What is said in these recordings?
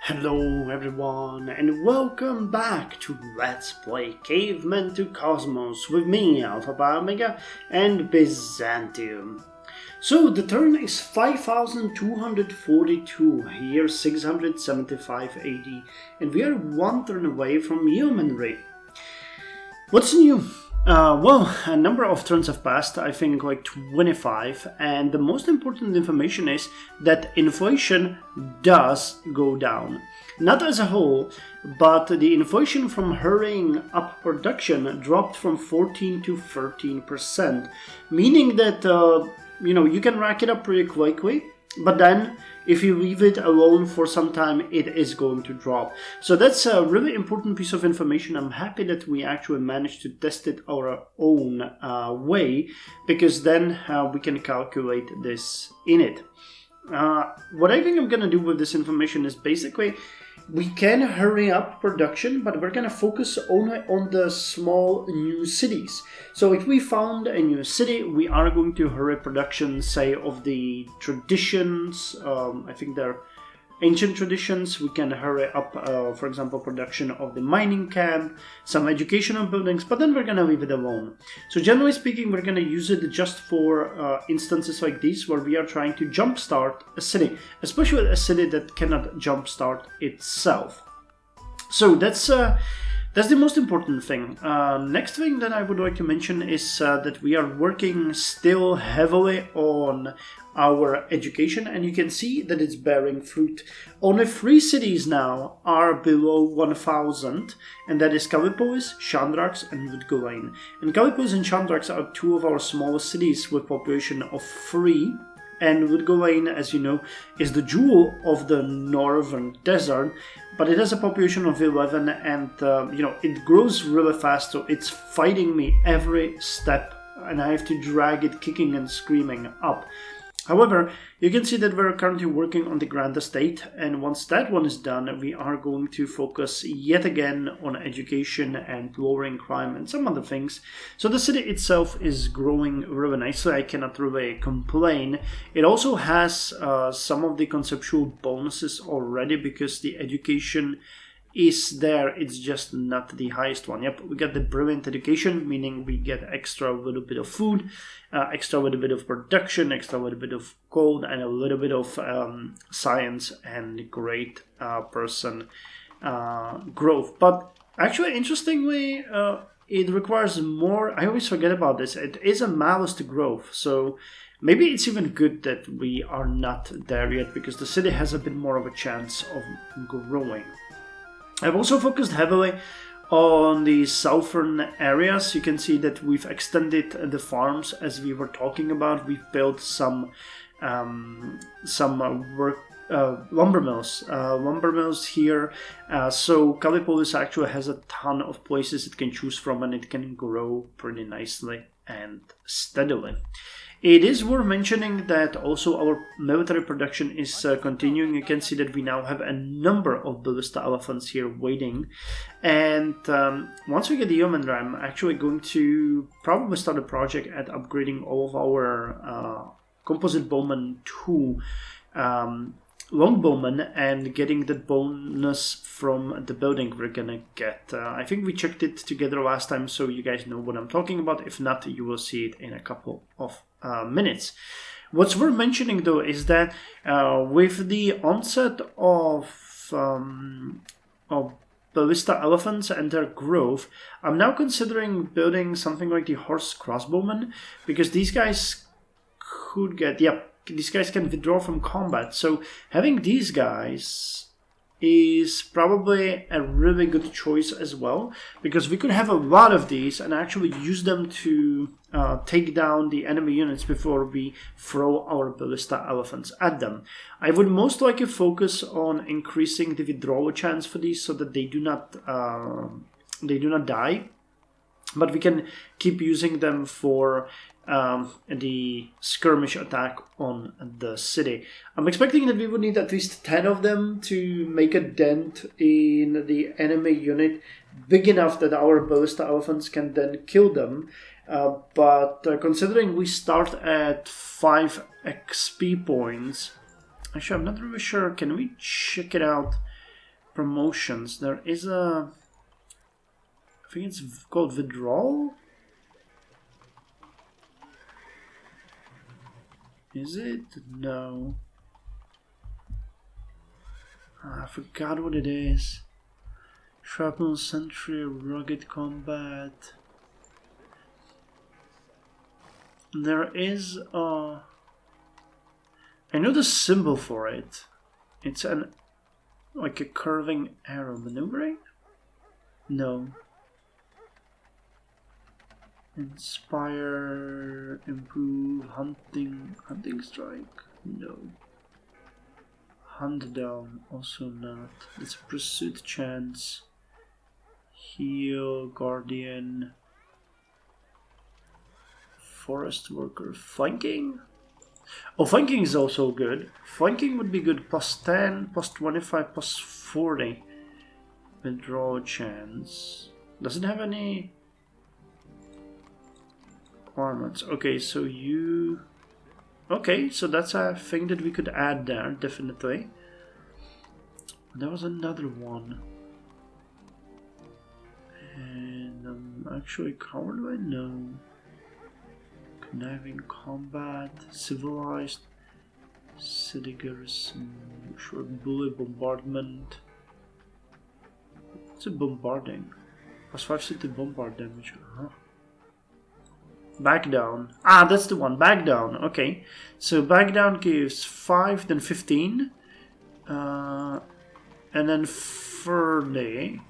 Hello everyone and welcome back to Let's Play Caveman to Cosmos with me, Alpha by Omega and Byzantium. So the turn is 5242, here 675 AD, and we are one turn away from Yeomanry. What's new? Well, a number of turns have passed, I think like 25, and the most important information is that inflation does go down. Not as a whole, but the inflation from hurrying up production dropped from 14 to 13%, meaning that, you can rack it up pretty quickly, but then if you leave it alone for some time, it is going to drop. So that's a really important piece of information. I'm happy that we actually managed to test it our own way, because then we can calculate this in it. What I think I'm going to do with this information is basically we can hurry up production, but we're going to focus only on the small new cities. So if we found a new city, we are going to hurry production, say, of the traditions. I think they're ancient traditions. We can hurry up, for example, production of the mining camp, some educational buildings, but then we're going to leave it alone. So generally speaking, we're going to use it just for instances like these where we are trying to jumpstart a city, especially a city that cannot jumpstart itself. So that's the most important thing. Next thing that I would like to mention is that we are working still heavily on our education, and you can see that it's bearing fruit. Only 3 cities now are below 1,000, and that is Gallipolis, Chandrax, and Woodgulain. And Gallipolis and Chandrax are 2 of our smallest cities with population of 3. And Woodgulain, as you know, is the jewel of the northern desert, but it has a population of 11, and it grows really fast, so it's fighting me every step, and I have to drag it kicking and screaming up. However, you can see that we're currently working on the Grand Estate, and once that one is done, we are going to focus yet again on education and lowering crime and some other things. So the city itself is growing really nicely, I cannot really complain. It also has some of the conceptual bonuses already, because the education is there, it's just not the highest one. Yep, we get the brilliant education, meaning we get extra little bit of food, extra little bit of production, extra little bit of gold, and a little bit of science and great person growth. But actually, interestingly, it requires more. I always forget about this. It is a modest growth, so maybe it's even good that we are not there yet, because the city has a bit more of a chance of growing. I've also focused heavily on the southern areas. You can see that we've extended the farms as we were talking about. We've built some lumber mills here. So Gallipolis actually has a ton of places it can choose from, and it can grow pretty nicely and steadily. It is worth mentioning that also our military production is continuing. You can see that we now have a number of ballista elephants here waiting. And once we get the Yeomanry, I'm actually going to probably start a project at upgrading all of our composite bowmen to longbowmen and getting the bonus from the building we're gonna get. I think we checked it together last time, so you guys know what I'm talking about. If not, you will see it in a couple of minutes. What's worth mentioning though is that with the onset of ballista elephants and their growth, I'm now considering building something like the horse crossbowmen, because these guys could get, these guys can withdraw from combat. So having these guys is probably a really good choice as well, because we could have a lot of these and actually use them to take down the enemy units before we throw our ballista elephants at them. I would most likely focus on increasing the withdrawal chance for these so that they do not die, but we can keep using them for the skirmish attack on the city. I'm expecting that we would need at least 10 of them to make a dent in the enemy unit big enough that our ballista elephants can then kill them. But considering we start at 5 XP points, actually I'm not really sure, can we check it out promotions. There is a... I think it's called withdrawal? Is it? No. I forgot what it is. Shrapnel Sentry, Rugged Combat. There is a... I know the symbol for it. It's an... like a curving arrow. Maneuvering? No. Inspire, improve, hunting strike? No. Hunt down, also not. It's a pursuit chance. Heal, guardian. Forest worker. Flanking? Oh, flanking is also good. Flanking would be good. Plus 10, plus 25, plus 40. Withdraw chance. Does it have any requirements? Okay, so you... Okay, so that's a thing that we could add there, definitely. There was another one. And actually covered by no. Conniving combat, civilized, city garrison, short bullet bombardment. What's a bombarding? Plus 5 city bombard damage. Huh? Back down. Ah, that's the one. Back down. Okay. So back down gives 5, then 15. And then 30.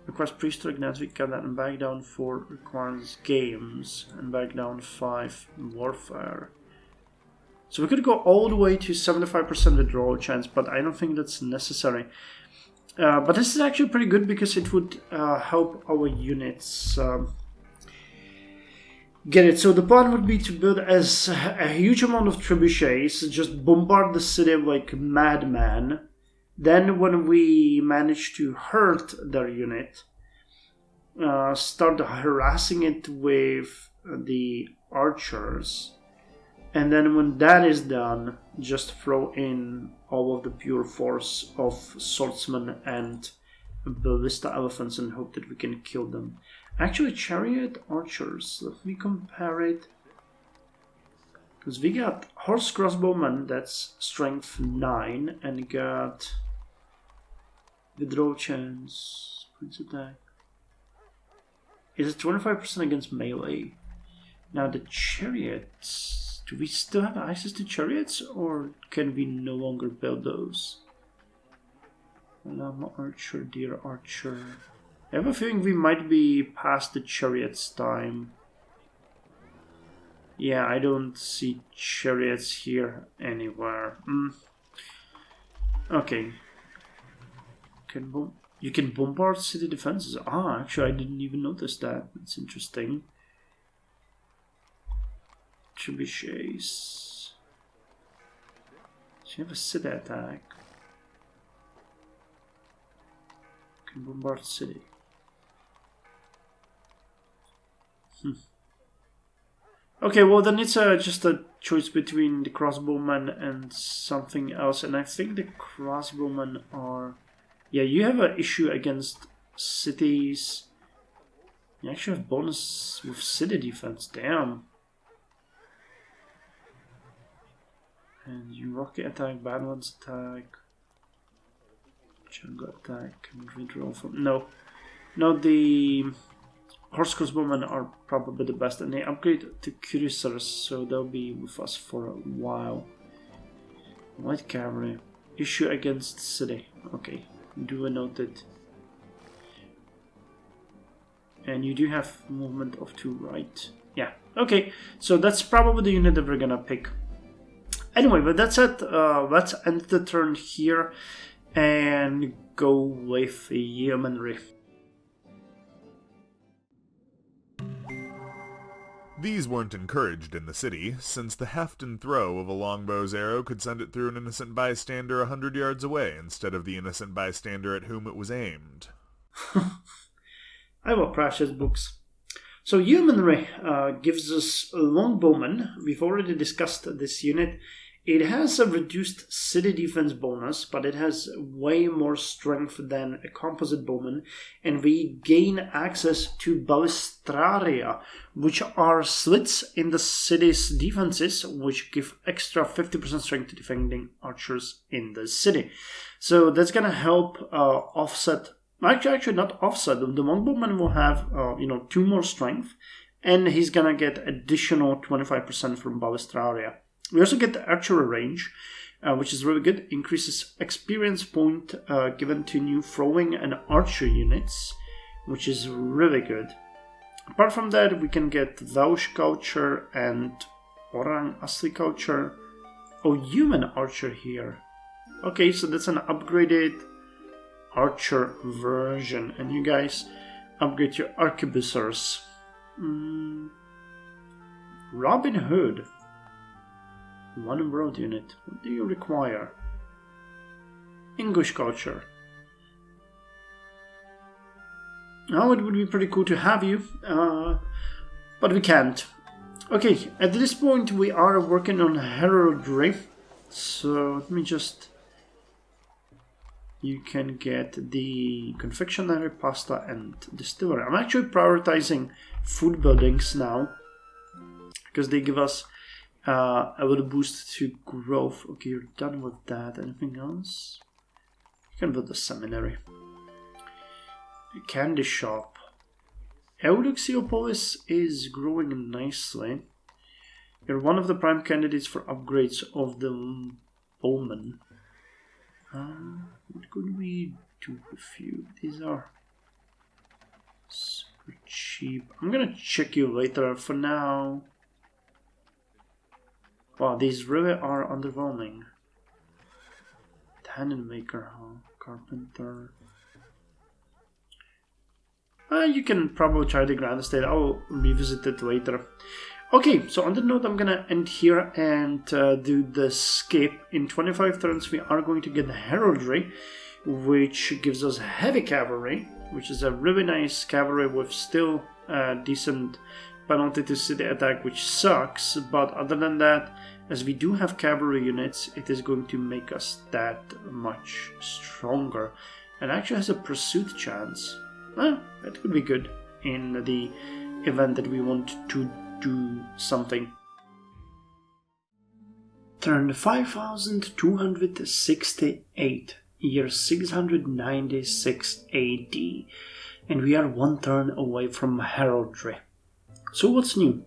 Requires priesthood, ignite, we cut that, and back down 4 requires games, and back down 5 warfare. So we could go all the way to 75% withdrawal chance, but I don't think that's necessary. But this is actually pretty good because it would help our units get it. So the plan would be to build as a huge amount of trebuchets, just bombard the city like madman. Then when we manage to hurt their unit, start harassing it with the archers. And then when that is done, just throw in all of the pure force of swordsmen and ballista elephants and hope that we can kill them. Actually, chariot archers, let me compare it. Because we got horse crossbowmen, that's strength 9, and got withdraw chance, points attack. Is it 25% against melee? Now the chariots, do we still have access to chariots, or can we no longer build those? Llama archer, deer archer. I have a feeling we might be past the chariots time. Yeah, I don't see chariots here anywhere. Okay. You can bombard city defenses. Ah, actually, I didn't even notice that. That's interesting. Trebuchets. So you have a city attack. You can bombard city. Okay, well then it's just a choice between the crossbowmen and something else, and I think the crossbowmen are... Yeah, you have an issue against cities. You actually have bonus with city defense, damn. And you rocket attack, badlands attack, jungle attack, and withdraw from... No, the horse crossbowmen are probably the best, and they upgrade to cuirassiers, so they'll be with us for a while. Light cavalry, issue against city. Okay, do a noted. And you do have movement of 2 right. Yeah, okay, so that's probably the unit that we're gonna pick. Anyway, but that's it. Let's end the turn here and go with Yeomanry. These weren't encouraged in the city, since the heft and throw of a longbow's arrow could send it through an innocent bystander 100 yards away instead of the innocent bystander at whom it was aimed. I will precious books. So Yeomanry gives us a longbowman. We've already discussed this unit. It has a reduced city defense bonus, but it has way more strength than a composite bowman, and we gain access to ballistraria, which are slits in the city's defenses, which give extra 50% strength to defending archers in the city. So that's gonna help offset. Actually, not offset. The longbowman will have 2 more strength, and he's gonna get additional 25% from ballistraria. We also get the archery range, which is really good. Increases experience point given to new throwing and archery units, which is really good. Apart from that, we can get Vaush culture and Orang Asli culture. Oh, human archer here. Okay, so that's an upgraded archer version. And you guys upgrade your arquebusiers. Robin Hood. 1 world unit. What do you require? English culture. Oh, it would be pretty cool to have you, but we can't. Okay, at this point we are working on heraldry. So let me just... You can get the confectionery, pasta, and distillery. I'm actually prioritizing food buildings now, because they give us a little boost to growth. Okay, you're done with that. Anything else? You can build a seminary. A candy shop. Eudoxiopolis is growing nicely. You're one of the prime candidates for upgrades of the bowman. What could we do with you? These are super cheap. I'm gonna check you later. For now... Wow, these really are underwhelming. Tannin maker, huh? Carpenter. You can probably try the Grand Estate. I'll revisit it later. Okay, so on that note, I'm gonna end here and do the skip. In 25 turns, we are going to get the Heraldry, which gives us heavy cavalry, which is a really nice cavalry with still decent penalty to city attack, which sucks, but other than that, as we do have cavalry units, it is going to make us that much stronger. And actually has a pursuit chance. That could be good in the event that we want to do something. Turn 5268, year 696 AD, and we are 1 turn away from heraldry. So what's new?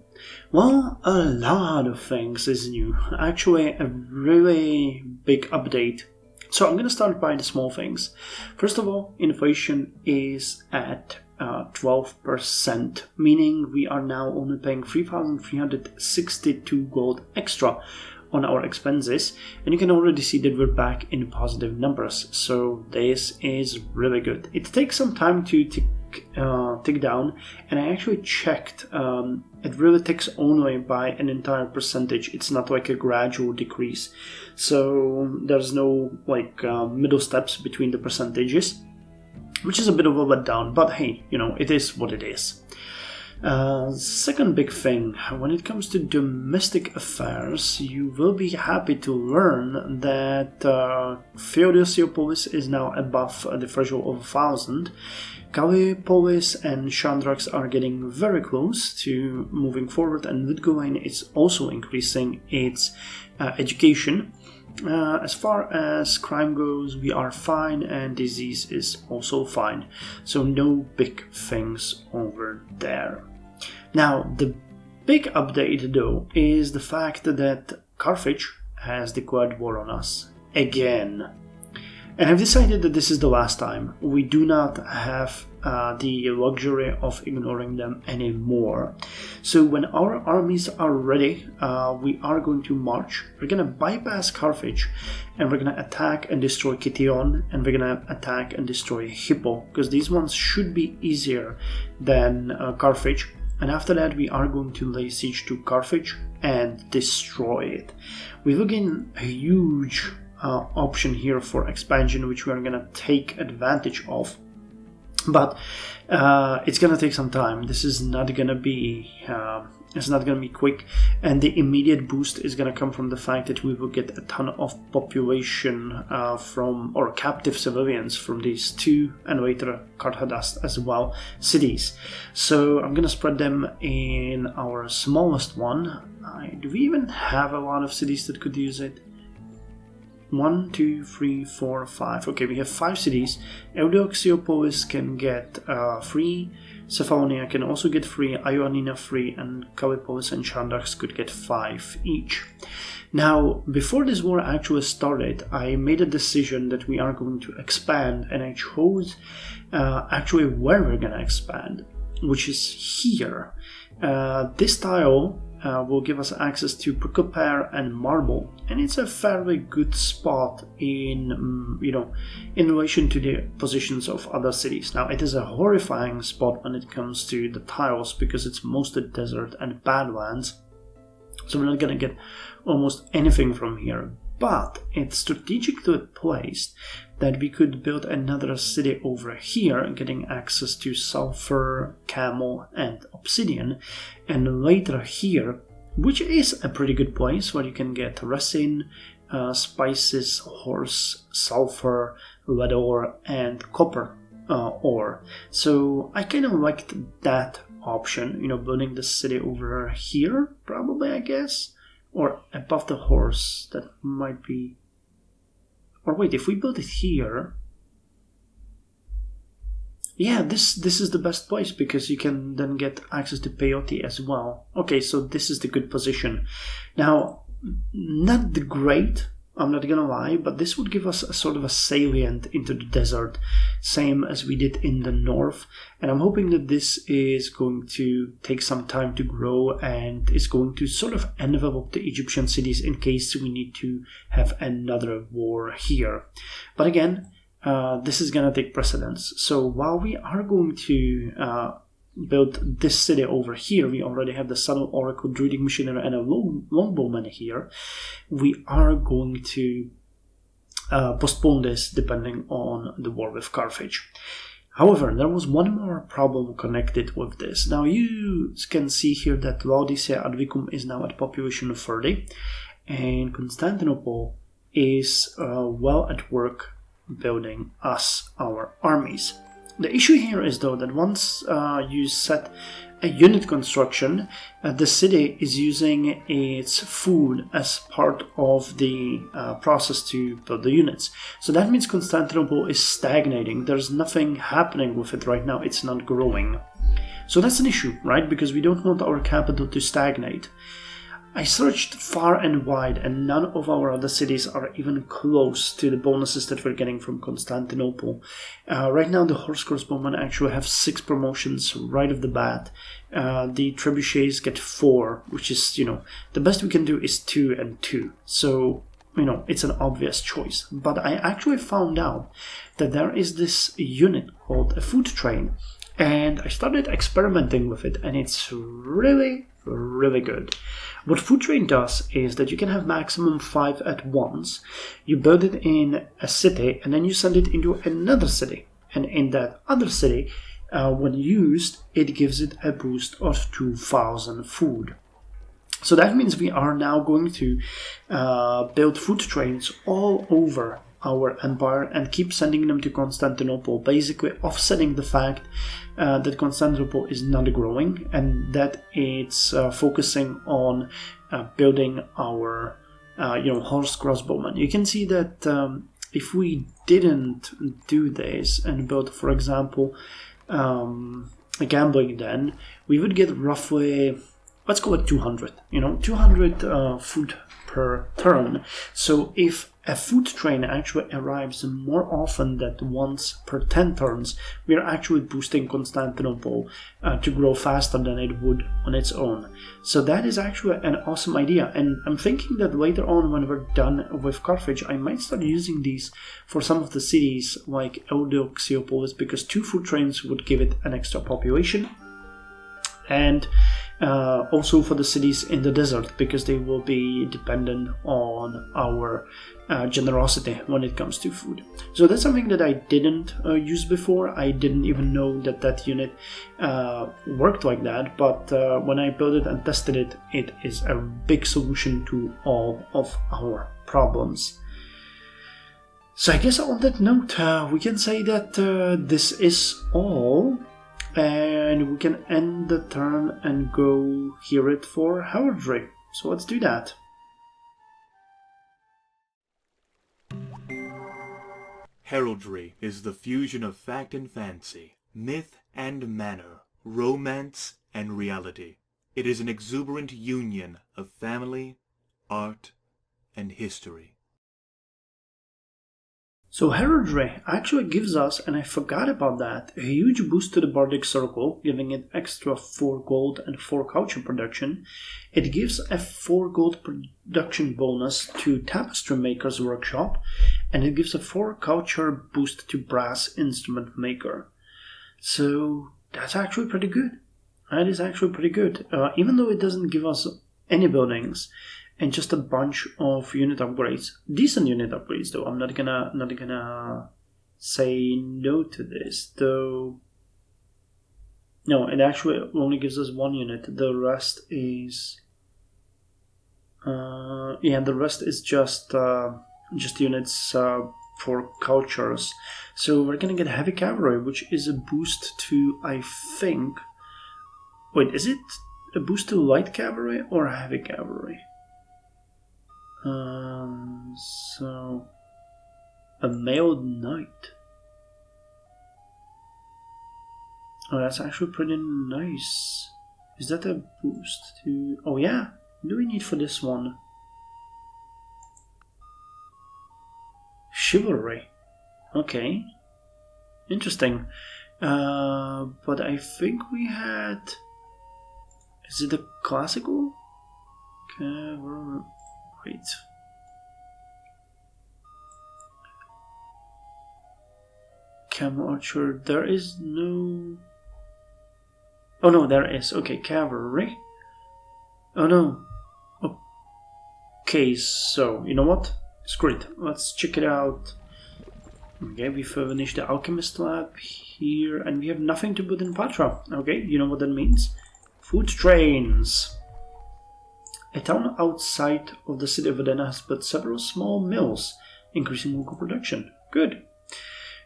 Well, a lot of things is new. Actually, a really big update. So I'm gonna start by the small things. First of all, inflation is at 12%, meaning we are now only paying 3,362 gold extra on our expenses, and you can already see that we're back in positive numbers. So this is really good. It takes some time to tick down, and I actually checked. It really ticks only by an entire percentage. It's not like a gradual decrease, so there's no middle steps between the percentages, which is a bit of a letdown, but hey, it is what it is. Second big thing, when it comes to domestic affairs, you will be happy to learn that Theodosiopolis is now above the threshold of 1,000. Gallipolis and Chandrax are getting very close to moving forward, and Ludgowain is also increasing its education. As far as crime goes, we are fine, and disease is also fine. So no big things over there. Now, the big update though is the fact that Carthage has declared war on us again. And I've decided that this is the last time. We do not have the luxury of ignoring them anymore. So when our armies are ready, we are going to march. We're going to bypass Carthage, and we're going to attack and destroy Kition, and we're going to attack and destroy Hippo, because these ones should be easier than Carthage. And after that, we are going to lay siege to Carthage and destroy it. We will gain a huge option here for expansion, which we are going to take advantage of, but it's going to take some time. This is not going to be It's not going to be quick, and the immediate boost is going to come from the fact that we will get a ton of population or captive civilians from these two, and later Karthadast as well, cities. So I'm going to spread them in our smallest one. Do we even have a lot of cities that could use it? 1, 2, 3, 4, 5. Okay, we have 5 cities. Eudoxiopolis can get 3. Cephalonia can also get 3, Ioannina 3, and Kallipolis and Chandax could get 5 each. Now, before this war actually started, I made a decision that we are going to expand, and I chose actually where we're going to expand, which is here. This tile will give us access to prickle pear and marble, and it's a fairly good spot in relation to the positions of other cities. Now, it is a horrifying spot when it comes to the tiles because it's mostly desert and badlands, so we're not gonna get almost anything from here. But it's strategically placed that we could build another city over here, getting access to sulfur, camel, and obsidian, and later here, which is a pretty good place where you can get resin, spices, horse, sulfur, lead ore, and copper ore. So I kind of liked that option, building the city over here, probably, I guess. Or above the horse, that might be... Or wait, if we build it here... Yeah, this is the best place, because you can then get access to peyote as well. Okay, so this is the good position. Now, not the great, I'm not gonna lie, but this would give us a sort of a salient into the desert, same as we did in the north, and I'm hoping that this is going to take some time to grow and is going to sort of envelop the Egyptian cities in case we need to have another war here. But again, this is gonna take precedence. So while we are going to build this city over here, we already have the Subtle Oracle, Druidic Missionary, and a Longbowman here. We are going to postpone this depending on the war with Carthage. However, there was one more problem connected with this. Now you can see here that Laodicea Advicum is now at population of 30, and Constantinople is well at work building us our armies. The issue here is, though, that once you set a unit construction, the city is using its food as part of the process to build the units. So that means Constantinople is stagnating. There's nothing happening with it right now. It's not growing. So that's an issue, right? Because we don't want our capital to stagnate. I searched far and wide, and none of our other cities are even close to the bonuses that we're getting from Constantinople. Right now, the Horse Crossbowmen actually have 6 promotions right off the bat. The Trebuchets get 4, which is, the best we can do is 2 and 2. So, it's an obvious choice. But I actually found out that there is this unit called a food train, and I started experimenting with it, and it's really, really good. What Food Train does is that you can have maximum 5 at once. You build it in a city, and then you send it into another city. And in that other city, when used, it gives it a boost of 2,000 food. So that means we are now going to build food trains all over our empire and keep sending them to Constantinople, basically offsetting the fact that Constantinople is not growing and that it's focusing on building our horse crossbowmen. You can see that if we didn't do this and build, for example, a gambling den, we would get roughly, let's call it 200, 200 food per turn. So if a food train actually arrives more often than once per 10 turns, we are actually boosting Constantinople to grow faster than it would on its own. So that is actually an awesome idea, and I'm thinking that later on when we're done with Carthage, I might start using these for some of the cities like Eudoxiopolis, because 2 food trains would give it an extra population, and Also for the cities in the desert, because they will be dependent on our generosity when it comes to food. So that's something that I didn't use before. I didn't even know that that unit worked like that, but when I built it and tested it, it is a big solution to all of our problems. So I guess on that note, we can say that this is all, and we can end the turn and go hear it for Heraldry. So let's do that. Heraldry is the fusion of fact and fancy, myth and manner, romance and reality. It is an exuberant union of family, art, and history. So Heraldry actually gives us, and I forgot about that, a huge boost to the Bardic Circle, giving it extra 4 gold and 4 culture production. It gives a 4 gold production bonus to Tapestry Maker's Workshop, and it gives a 4 culture boost to Brass Instrument Maker. So that's actually pretty good. That is actually pretty good. Even though it doesn't give us any buildings, and just a bunch of unit upgrades. Decent unit upgrades, though. I'm not gonna say no to this, though. No, it actually only gives us 1 unit. The rest is, the rest is just units for cultures. So we're gonna get heavy cavalry, which is a boost to, I think. Wait, is it a boost to light cavalry or heavy cavalry? So a mailed knight. Oh, that's actually pretty nice. Is that a boost to... Oh yeah, what do we need for this one? Chivalry. Okay. Interesting. But I think we had... Is it a classical? Wait. Cam Archer, there is no... Oh no, there is. Okay, Cavalry. Oh no. Okay, so, you know what? Screw it. Let's check it out. Okay, we finished the Alchemist Lab here, and we have nothing to put in Patra. Okay, you know what that means? Food trains. A town outside of the city of Addon has built several small mills, increasing local production. Good.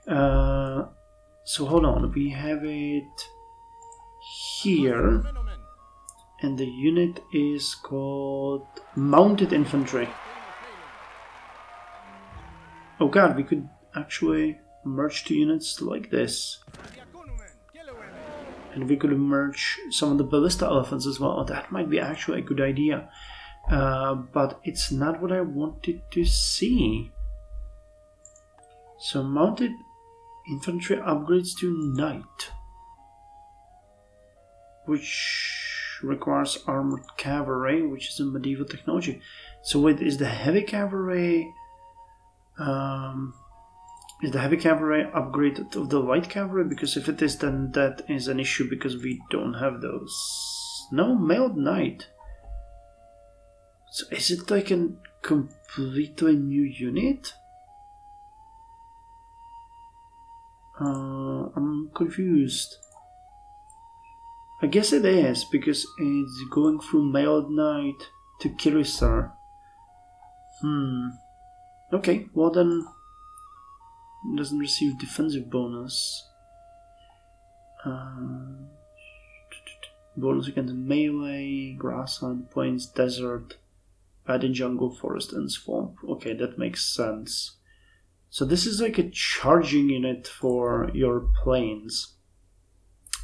So hold on, we have it here, and the unit is called Mounted Infantry. Oh god, we could actually merge 2 units like this. And we could merge some of the ballista elephants as well. That might be actually a good idea. But it's not what I wanted to see. So mounted infantry upgrades to knight, which requires armored cavalry, which is a medieval technology. So wait, is the heavy cavalry... Is the heavy cavalry upgraded of the light cavalry? Because if it is, then that is an issue because we don't have those. No, mailed knight. So is it like a completely new unit? I'm confused. I guess it is because it's going through mailed knight to Kirisar. Okay, well then... doesn't receive defensive bonus. Bonus against melee, grassland, plains, desert, bad in jungle, forest, and swamp. Okay, that makes sense. So this is like a charging unit for your plains.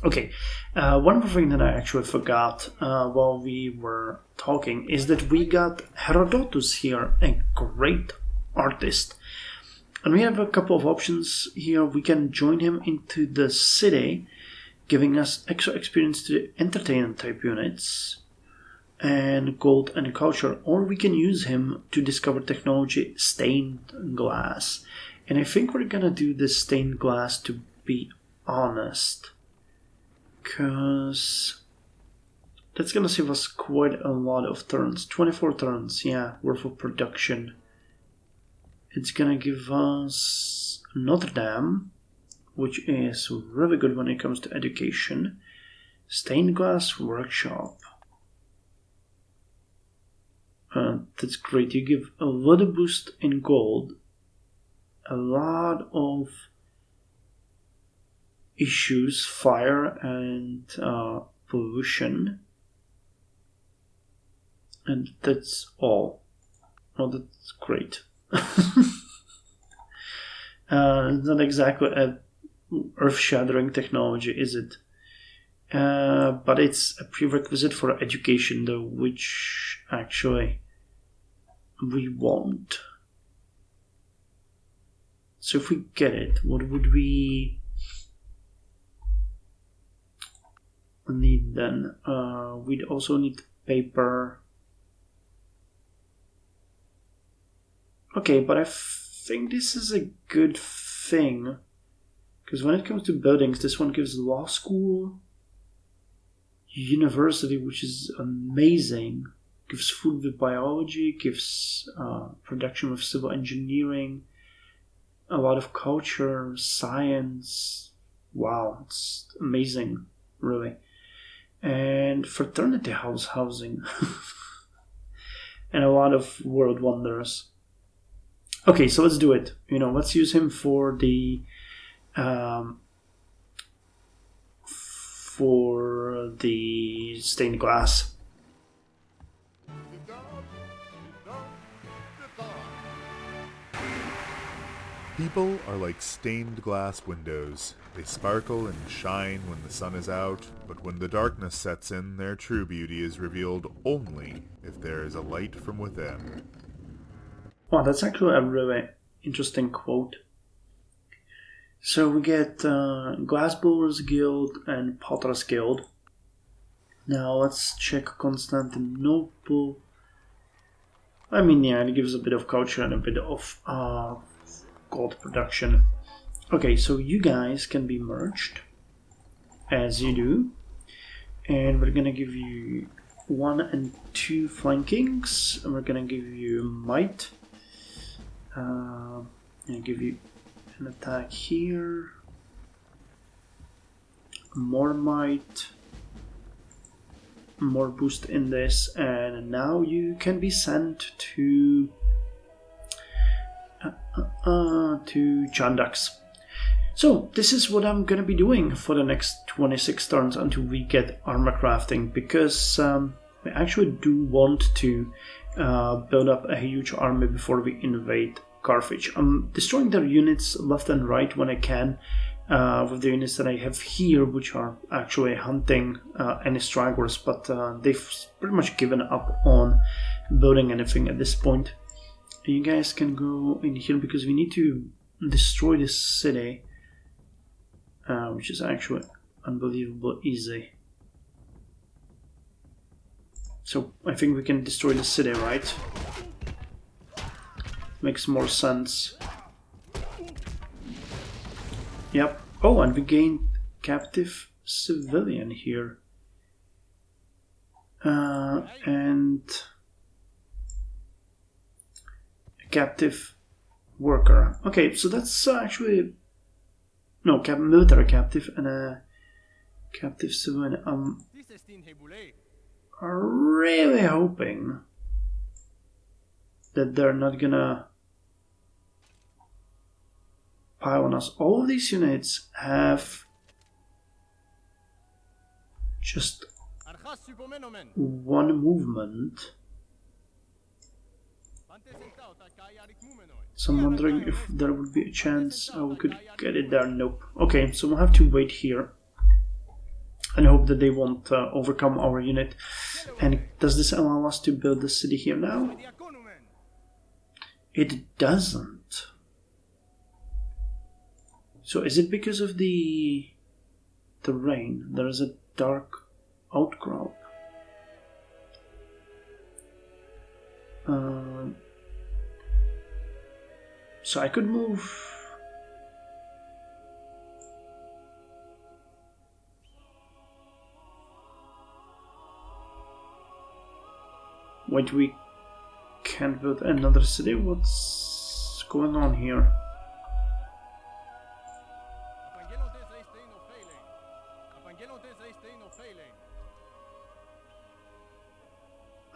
Okay, one more thing that I actually forgot while we were talking is that we got Herodotus here, a great artist. And we have a couple of options here. We can join him into the city, giving us extra experience to the entertainment type units and gold and culture, or we can use him to discover technology stained glass. And I think we're gonna do this stained glass, to be honest, because that's gonna save us quite a lot of turns. 24 turns, yeah, worth of production. It's gonna give us Notre Dame, which is really good when it comes to education. Stained glass workshop. That's great. You give a lot of boost in gold, a lot of issues, fire and pollution, and that's all. Oh, that's great. Not exactly a earth-shattering technology, is it? But it's a prerequisite for education, though, which actually we want. So if we get it, what would we need then? We'd also need paper. Okay, but I think this is a good thing, because when it comes to buildings, this one gives law school, university, which is amazing, gives food with biology, gives production with civil engineering, a lot of culture, science. Wow, it's amazing, really. And fraternity house housing and a lot of world wonders. Okay, so let's do it. Let's use him for the stained glass. People are like stained glass windows. They sparkle and shine when the sun is out, but when the darkness sets in, their true beauty is revealed only if there is a light from within. Wow, that's actually a really interesting quote. So we get Glassblowers Guild and Potter's Guild. Now let's check Constantinople. I mean, yeah, it gives a bit of culture and a bit of gold production. Okay, so you guys can be merged, as you do. And we're gonna give you 1 and 2 flankings. And we're gonna give you might. And give you an attack here. More might. More boost in this. And now you can be sent to Chandax. So this is what I'm gonna be doing for the next 26 turns until we get armor crafting, because we actually do want to build up a huge army before we invade Carthage. I'm destroying their units left and right when I can, with the units that I have here, which are actually hunting any stragglers, but they've pretty much given up on building anything at this point. You guys can go in here because we need to destroy this city, which is actually unbelievably easy. So I think we can destroy the city, right? Makes more sense. Yep. Oh, and we gained captive civilian here. And a captive worker. Okay, so that's actually... No, military captive and a captive civilian. I'm really hoping that they're not gonna pile on us. All of these units have just one movement. So I'm wondering if there would be a chance we could get it there. Nope. Okay, so we'll have to wait here and hope that they won't overcome our unit. And does this allow us to build the city here now? It doesn't. So is it because of the rain? There is a dark outcrop. So I could move. Wait, we can't build another city? What's going on here?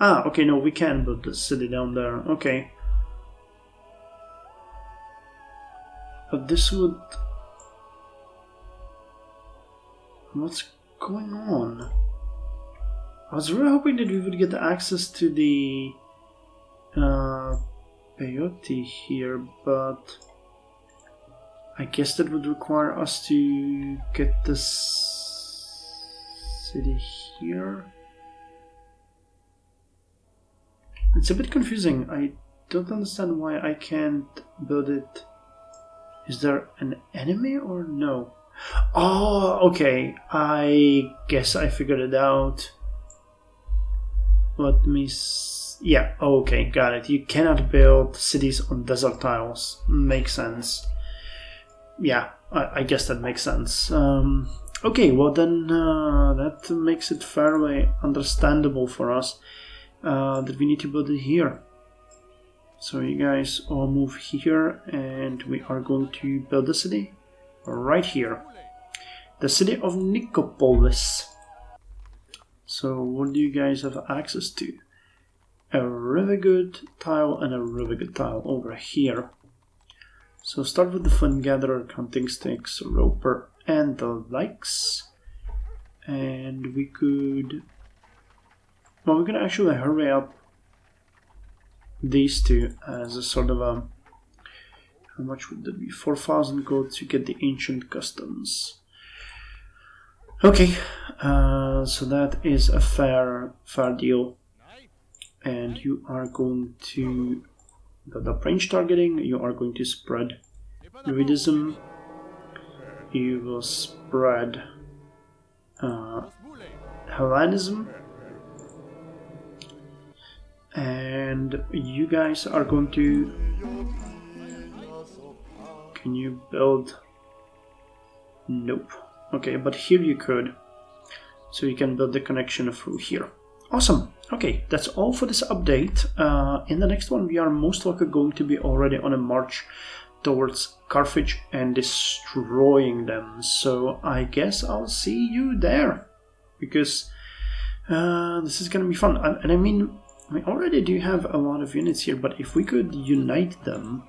Ah, okay, no, we can build the city down there. Okay. But this would... What's going on? I was really hoping that we would get access to the peyote here, but I guess that would require us to get this city here. It's a bit confusing. I don't understand why I can't build it. Is there an enemy or no? Oh, okay. I guess I figured it out. Let me... Yeah, okay, got it. You cannot build cities on desert tiles. Makes sense. Yeah, I guess that makes sense. Okay, well then that makes it fairly understandable for us that we need to build it here. So you guys all move here and we are going to build a city right here. The city of Nicopolis. So what do you guys have access to? A really good tile and a really good tile over here. So start with the Fun Gatherer, Counting Sticks, Roper and the likes. And we could... Well, we can actually hurry up these two as a sort of a... How much would that be? 4,000 gold to get the Ancient Customs. Okay, so that is a fair deal. And you are going to build up range targeting, you are going to spread Druidism, you will spread Hellenism, and you guys are going to... Can you build... Nope. Okay, but here you could. So you can build the connection through here. Awesome. Okay, that's all for this update. In the next one, we are most likely going to be already on a march towards Carthage and destroying them. So I guess I'll see you there, because this is going to be fun. And I mean, we already do have a lot of units here, but if we could unite them,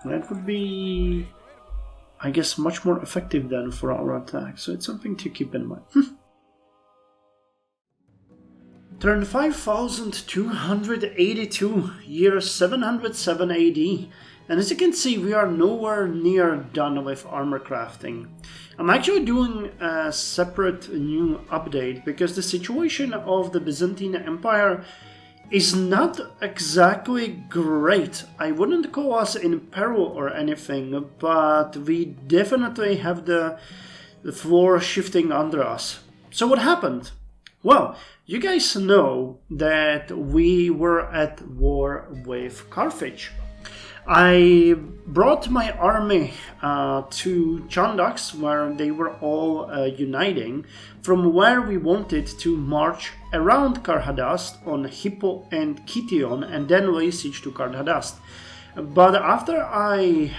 that would be, I guess, much more effective than for our attack. So it's something to keep in mind. Turn 5282, year 707 AD, and as you can see, we are nowhere near done with armor crafting. I'm actually doing a separate new update because the situation of the Byzantine Empire is not exactly great. I wouldn't call us in peril or anything, but we definitely have the floor shifting under us. So what happened? Well, you guys know that we were at war with Carthage. I brought my army to Chandax, where they were all uniting, from where we wanted to march around Karhadast on Hippo and Kition and then lay siege to Karhadast. But after I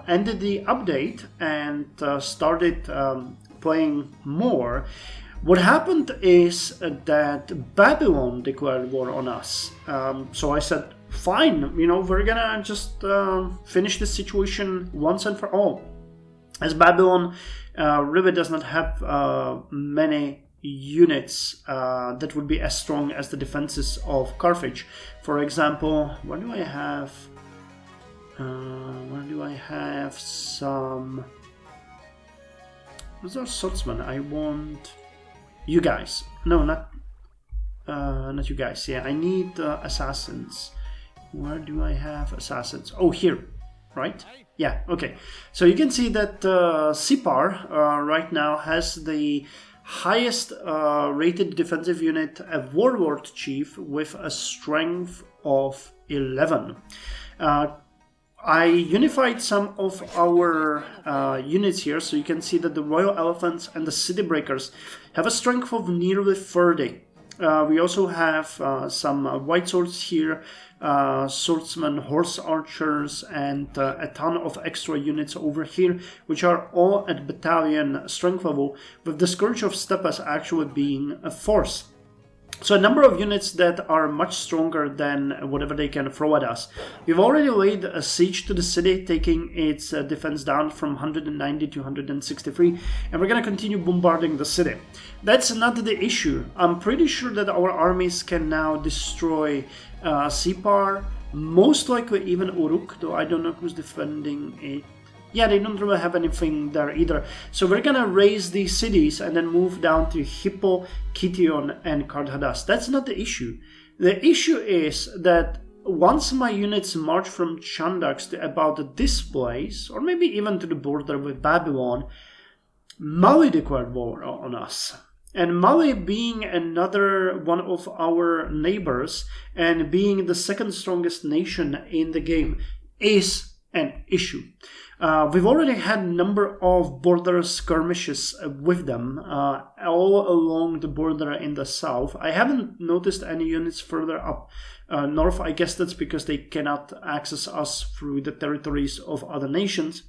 ended the update and started playing more, what happened is that Babylon declared war on us. So I said, fine, we're gonna just finish this situation once and for all. As Babylon really does not have many units that would be as strong as the defenses of Carthage. For example, where do I have some... Those are swordsmen. I want... You guys. No, not you guys. Yeah, I need assassins. Where do I have assassins? Oh, here. Right? Yeah, okay. So you can see that Sipar right now has the highest rated defensive unit, a warlord chief with a strength of 11. I unified some of our units here, so you can see that the Royal Elephants and the City Breakers have a strength of nearly 30. We also have some white swords here, swordsmen, horse archers, and a ton of extra units over here, which are all at battalion strength level, with the Scourge of Steppes actually being a force. So a number of units that are much stronger than whatever they can throw at us. We've already laid a siege to the city, taking its defense down from 190 to 163, and we're going to continue bombarding the city. That's not the issue. I'm pretty sure that our armies can now destroy Sipar, most likely even Uruk, though I don't know who's defending it. Yeah, they don't really have anything there either. So we're gonna raise these cities and then move down to Hippo, Kition, and Kardhadas. That's not the issue. The issue is that once my units march from Chandax to about this place, or maybe even to the border with Babylon, Mali declared war on us. And Mali, being another one of our neighbors and being the second strongest nation in the game, is an issue. We've already had a number of border skirmishes with them all along the border in the south. I haven't noticed any units further up north. I guess that's because they cannot access us through the territories of other nations.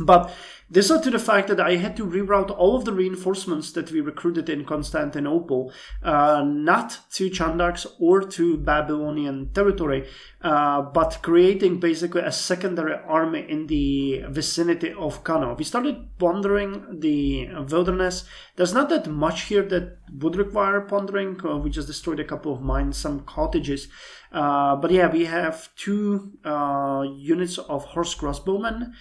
But this led to the fact that I had to reroute all of the reinforcements that we recruited in Constantinople, not to Chandax or to Babylonian territory, but creating basically a secondary army in the vicinity of Kano. We started plundering the wilderness. There's not that much here that would require plundering. We just destroyed a couple of mines, some cottages. But yeah, we have 2 units of horse crossbowmen.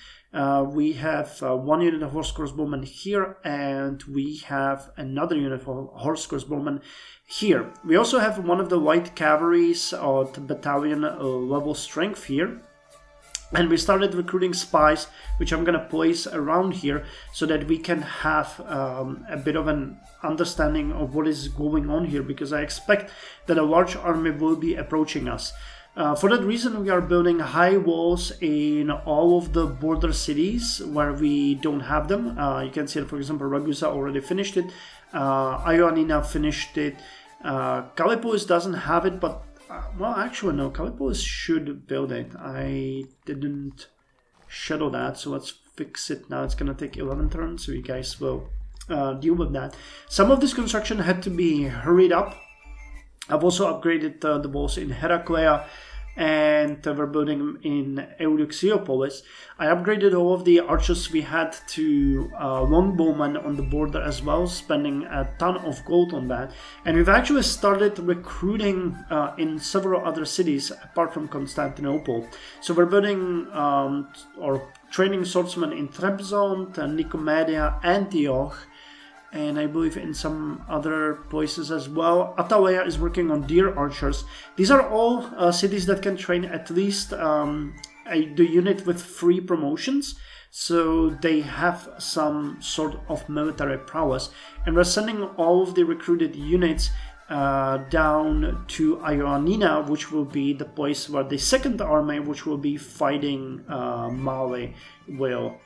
We have 1 unit of horse crossbowmen here, and we have another unit of horse crossbowmen here. We also have one of the light cavalries at battalion level strength here. And we started recruiting spies, which I'm going to place around here so that we can have a bit of an understanding of what is going on here, because I expect that a large army will be approaching us. For that reason, we are building high walls in all of the border cities where we don't have them. You can see that, for example, Ragusa already finished it. Ioannina finished it. Gallipolis doesn't have it, but well, actually, no. Gallipolis should build it. I didn't shadow that, so let's fix it now. It's going to take 11 turns, so you guys will deal with that. Some of this construction had to be hurried up. I've also upgraded the walls in Heraclea, and we're building in Euryxiopolis. I upgraded all of the archers we had to longbowmen on the border as well, spending a ton of gold on that. And we've actually started recruiting in several other cities apart from Constantinople. So we're building or training swordsmen in Trebizond, Nicomedia, Antioch, and I believe in some other places as well. Atalaya is working on deer archers. These are all cities that can train at least the unit with 3 promotions, so they have some sort of military prowess. And we're sending all of the recruited units down to Ioannina, which will be the place where the second army, which will be fighting Mali, will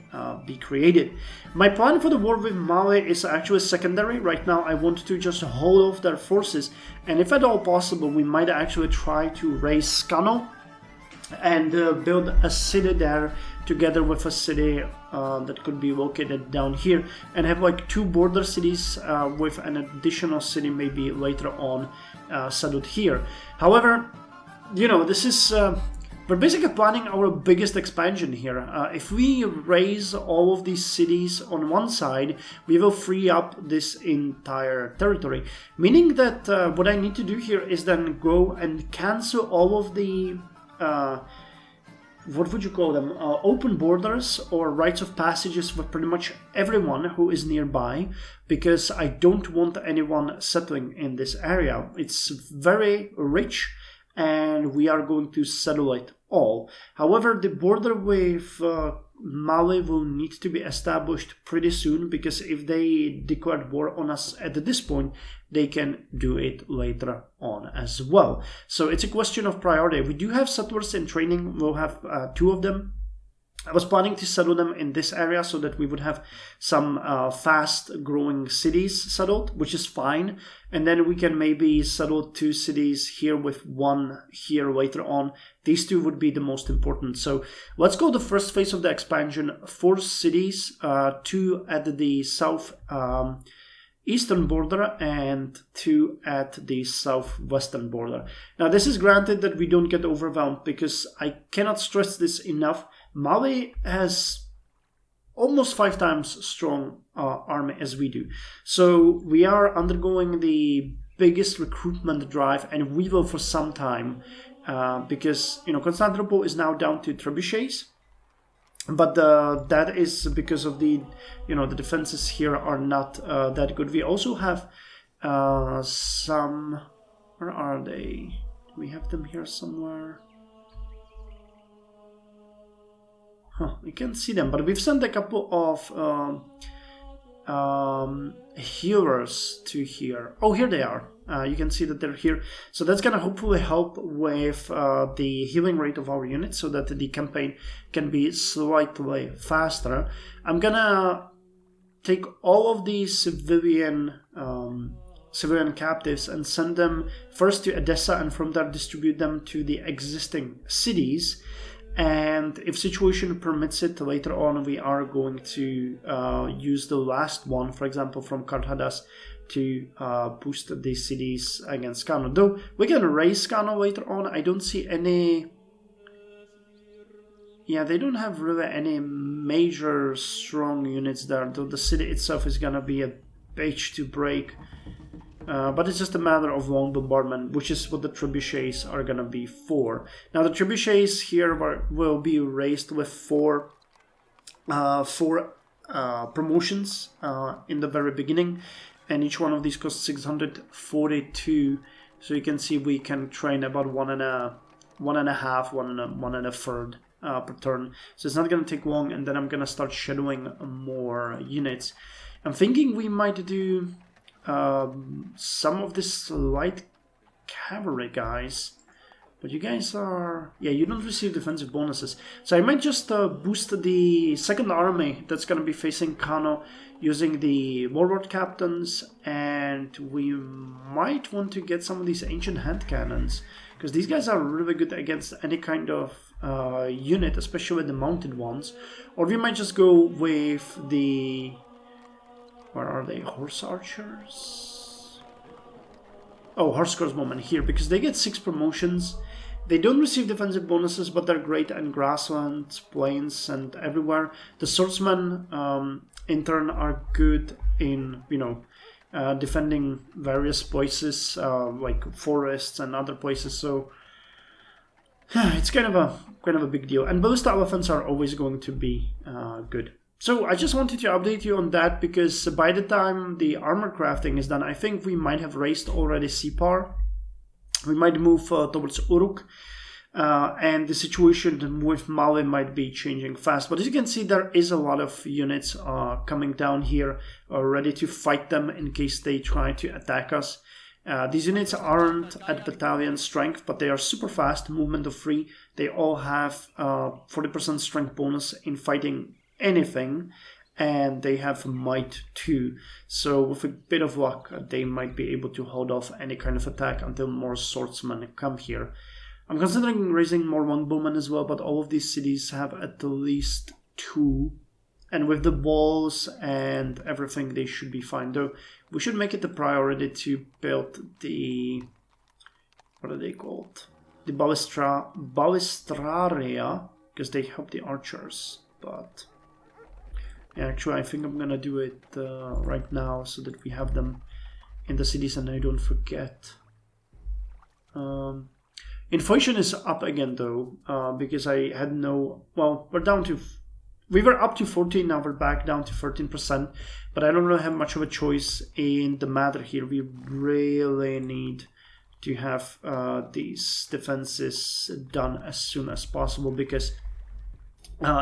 be created. My plan for the war with Mali is actually secondary. Right now I want to just hold off their forces, and if at all possible we might actually try to raise Kano and build a city there together with a city that could be located down here, and have like 2 border cities with an additional city maybe later on settled here. However, you know, this is we're basically planning our biggest expansion here. If we raise all of these cities on one side, we will free up this entire territory, meaning that what I need to do here is then go and cancel all of the what would you call them, open borders or rights of passages with pretty much everyone who is nearby, because I don't want anyone settling in this area. It's very rich and we are going to settle it all. However, the border with Mali will need to be established pretty soon, because if they declared war on us at this point, they can do it later on as well. So it's a question of priority. We do have settlers in training. We'll have 2 of them. I was planning to settle them in this area so that we would have some fast-growing cities settled, which is fine. And then we can maybe settle 2 cities here with 1 here later on. These 2 would be the most important. So let's go the first phase of the expansion. 4 cities, 2 at the south eastern border and 2 at the southwestern border. Now this is granted that we don't get overwhelmed, because I cannot stress this enough. Mali has almost 5 times strong army as we do. So we are undergoing the biggest recruitment drive, and we will for some time, because Constantinople is now down to trebuchets. But that is because of the the defenses here are not that good. We also have some. Where are they? Do we have them here somewhere? I can't see them, but we've sent a couple of healers to here. Oh, here they are. You can see that they're here. So that's going to hopefully help with the healing rate of our units so that the campaign can be slightly faster. I'm going to take all of these civilian captives and send them first to Edessa, and from there distribute them to the existing cities. And if situation permits it, later on we are going to use the last one, for example, from Karthadas, to boost the cities against Kano. Though we can raise Kano later on, I don't see any... Yeah, they don't have really any major strong units there, though the city itself is gonna be a bitch to break. But it's just a matter of long bombardment, which is what the trebuchets are going to be for. Now the trebuchets here will be raised with four promotions in the very beginning, and each one of these costs 642. So you can see we can train about one and a third per turn. So it's not going to take long, and then I'm going to start shadowing more units. I'm thinking we might do some of this light cavalry guys, but you guys are... Yeah, you don't receive defensive bonuses. So I might just boost the second army that's going to be facing Kano using the warlord captains, and we might want to get some of these ancient hand cannons, because these guys are really good against any kind of unit, especially the mounted ones. Or we might just go with the... Where are they? Horse archers? Oh, horse crossbowmen here, because they get 6 promotions. They don't receive defensive bonuses, but they're great in grasslands, plains, and everywhere. The swordsmen, in turn, are good in, defending various places, like forests and other places. So it's kind of a big deal. And ballista elephants are always going to be good. So I just wanted to update you on that, because by the time the armor crafting is done, I think we might have raised already Sipar. We might move towards Uruk, and the situation with Mali might be changing fast. But as you can see, there is a lot of units coming down here, ready to fight them in case they try to attack us. These units aren't at battalion strength, but they are super fast, movement of 3. They all have 40% strength bonus in fighting anything, and they have might too. So with a bit of luck, they might be able to hold off any kind of attack until more swordsmen come here. I'm considering raising more longbowmen as well, but all of these cities have at least 2, and with the walls and everything, they should be fine. Though we should make it a priority to build the... what are they called? The ballistraria, because they help the archers. But actually, I think I'm gonna do it right now so that we have them in the cities and I don't forget. Inflation is up again though, because I had no... Well, we're down to... We were up to 14, now we're back down to 13%, but I don't really have much of a choice in the matter here. We really need to have these defenses done as soon as possible, because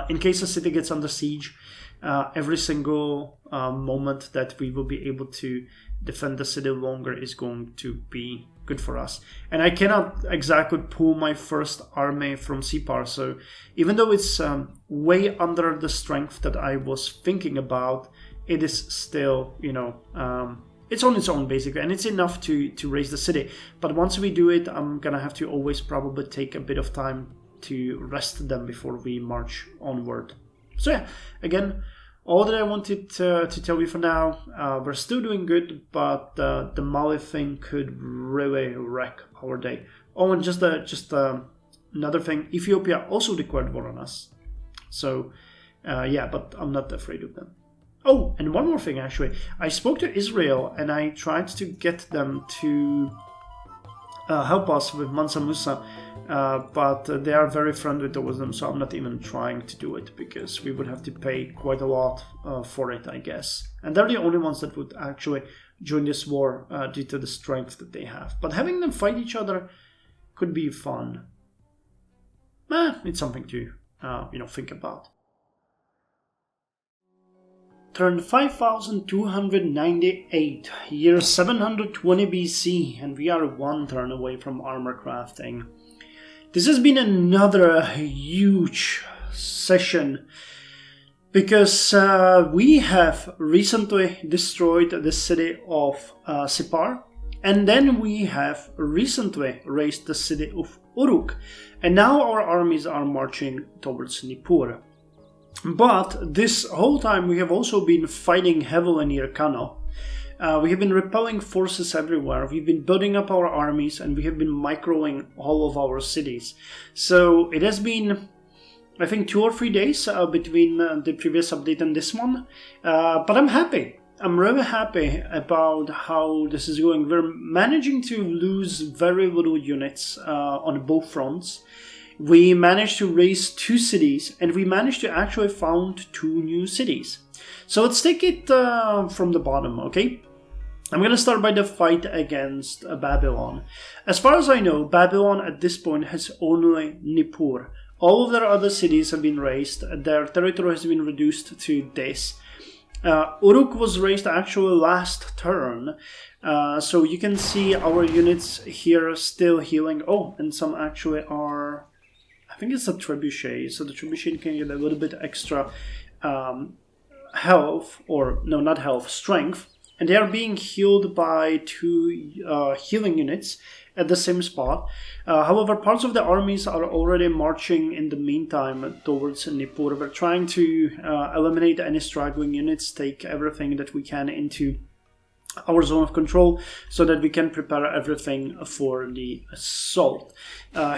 in case the city gets under siege, every single moment that we will be able to defend the city longer is going to be good for us. And I cannot exactly pull my first army from Sipar, so even though it's way under the strength that I was thinking about, it is still, you know, it's on its own basically, and it's enough to raise the city. But once we do it, I'm gonna have to always probably take a bit of time to rest them before we march onward. So yeah, again, all that I wanted to tell you for now. We're still doing good, but the Mali thing could really wreck our day. Oh, and just another thing, Ethiopia also declared war on us. So yeah, but I'm not afraid of them. Oh, and one more thing actually. I spoke to Israel and I tried to get them to help us with Mansa Musa, but they are very friendly towards them, so I'm not even trying to do it because we would have to pay quite a lot for it, I guess. And they're the only ones that would actually join this war due to the strength that they have. But having them fight each other could be fun. It's something to think about. Turn 5298, year 720 BC, and we are one turn away from armor crafting. This has been another huge session because we have recently destroyed the city of Sipar, and then we have recently raised the city of Uruk, and now our armies are marching towards Nippur. But this whole time we have also been fighting heavily near Kano. We have been repelling forces everywhere, we've been building up our armies, and we have been microing all of our cities. So it has been, I think, 2 or 3 days between the previous update and this one. But I'm happy. I'm really happy about how this is going. We're managing to lose very little units on both fronts. We managed to raise 2 cities, and we managed to actually found 2 new cities. So let's take it from the bottom, okay? I'm going to start by the fight against Babylon. As far as I know, Babylon at this point has only Nippur. All of their other cities have been raised. Their territory has been reduced to this. Uruk was raised actually last turn. So you can see our units here still healing. Oh, and some actually are... I think it's a trebuchet, so the trebuchet can get a little bit extra health, or no, not health, strength, and they are being healed by 2 healing units at the same spot. However, parts of the armies are already marching in the meantime towards Nippur. We're trying to eliminate any straggling units, take everything that we can into our zone of control so that we can prepare everything for the assault.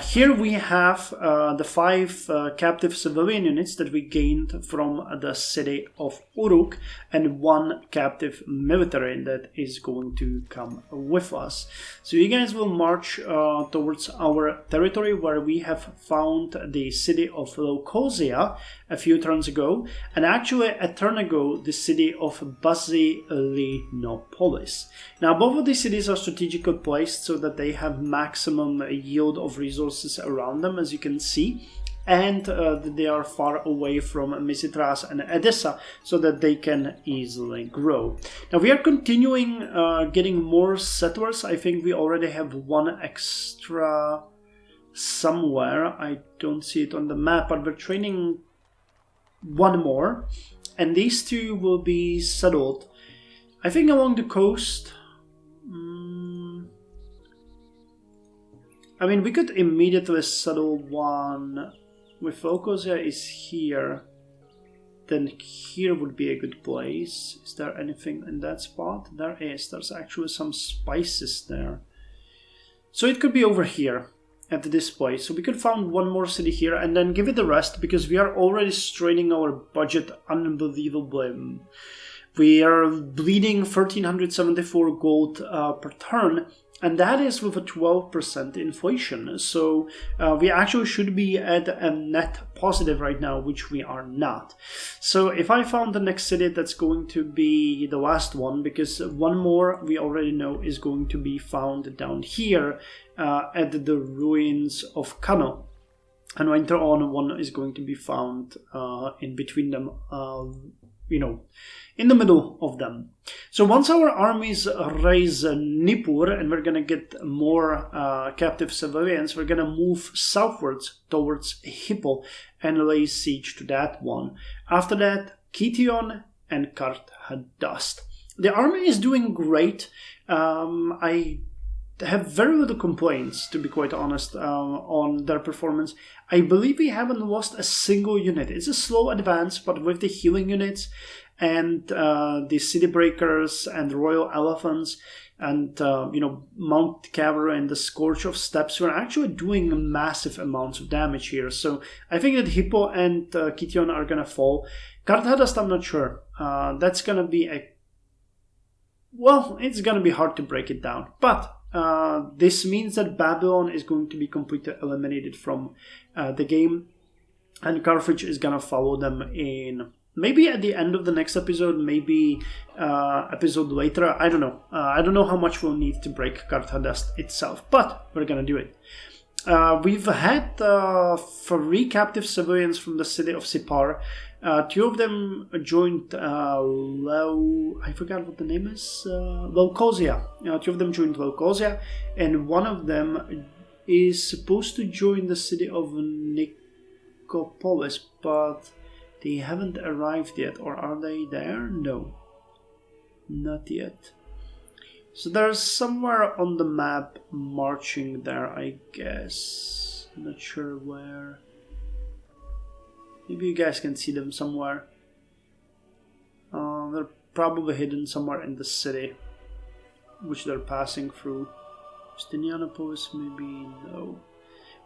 Here we have the 5 captive civilian units that we gained from the city of Uruk, and 1 captive military that is going to come with us. So you guys will march towards our territory where we have found the city of Leucosia a few turns ago, and actually a turn ago the city of Basilinopolis. Now both of these cities are strategically placed so that they have maximum yield of resources around them, as you can see, and they are far away from Misitras and Edessa so that they can easily grow. Now we are continuing getting more settlers. I think we already have 1 extra somewhere. I don't see it on the map, but we're training 1 more, and these 2 will be settled, I think, along the coast. I mean, we could immediately settle 1 with Leucosia is here. Then here would be a good place. Is there anything in that spot? There is. There's actually some spices there. So it could be over here at this place. So we could found 1 more city here and then give it the rest, because we are already straining our budget unbelievably. We are bleeding 1,374 gold per turn, and that is with a 12% inflation. So we actually should be at a net positive right now, which we are not. So if I found the next city, that's going to be the last one, because 1 more we already know is going to be found down here at the ruins of Kano. And later on, one is going to be found in between them, in the middle of them. So once our armies raise Nippur and we're going to get more captive civilians, we're going to move southwards towards Hippo and lay siege to that one. After that, Kition and Karthadast. The army is doing great. I have very little complaints, to be quite honest, on their performance. I believe we haven't lost a single unit. It's a slow advance, but with the healing units and the city breakers and royal elephants and mount cavalry and the scourge of steppes, we're actually doing massive amounts of damage here. So I think that Hippo and Kition are gonna fall. Karthadast, I'm not sure. That's gonna be it's gonna be hard to break it down, but this means that Babylon is going to be completely eliminated from the game, and Carthage is gonna follow them in maybe at the end of the next episode, maybe episode later. I don't know. I don't know how much we'll need to break Karthadast itself, but we're gonna do it. We've had 3 captive civilians from the city of Sipar. 2 of them joined I forgot what the name is. Leucosia. 2 of them joined Leucosia, and one of them is supposed to join the city of Nicopolis, but they haven't arrived yet. Or are they there? No, not yet. So they're somewhere on the map marching there, I guess. Not sure where. Maybe you guys can see them somewhere. They're probably hidden somewhere in the city, which they're passing through. Justinianopolis, maybe no.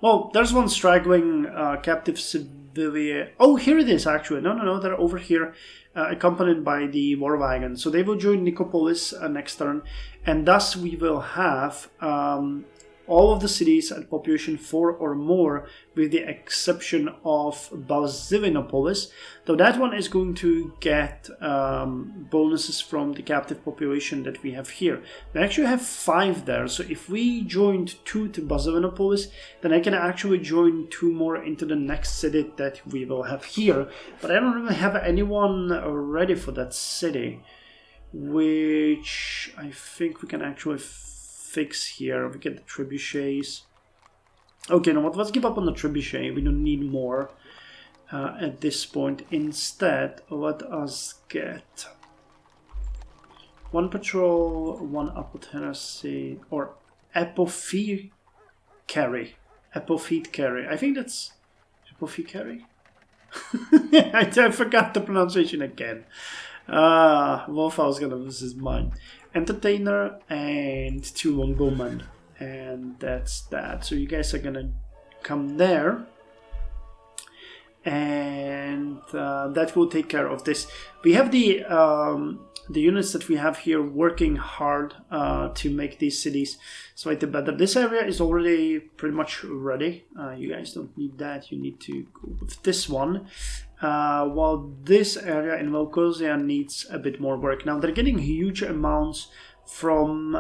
Well, there's one straggling captive civilian. Oh, here it is, actually. No, they're over here, accompanied by the war wagon. So they will join Nicopolis next turn, and thus we will have all of the cities at population 4 or more, with the exception of Balzivinopolis, though that one is going to get bonuses from the captive population that we have here. We actually have 5 there, so if we joined 2 to Balzivinopolis, then I can actually join 2 more into the next city that we will have here. But I don't really have anyone ready for that city, which I think we can actually fix here. We get the trebuchets. Okay, now let's give up on the trebuchet. We don't need more at this point. Instead, let us get 1 patrol, 1 apothecary, or apothecary. Apothecary. I think that's apothecary. I forgot the pronunciation again. Wolfow's gonna lose his mind. Entertainer and 2 longbowmen, and that's that. So you guys are gonna come there, and that will take care of this. We have the units that we have here working hard to make these cities slightly better. This area is already pretty much ready. You guys don't need that. You need to go with this one. While this area in Leucosia needs a bit more work. Now they're getting huge amounts from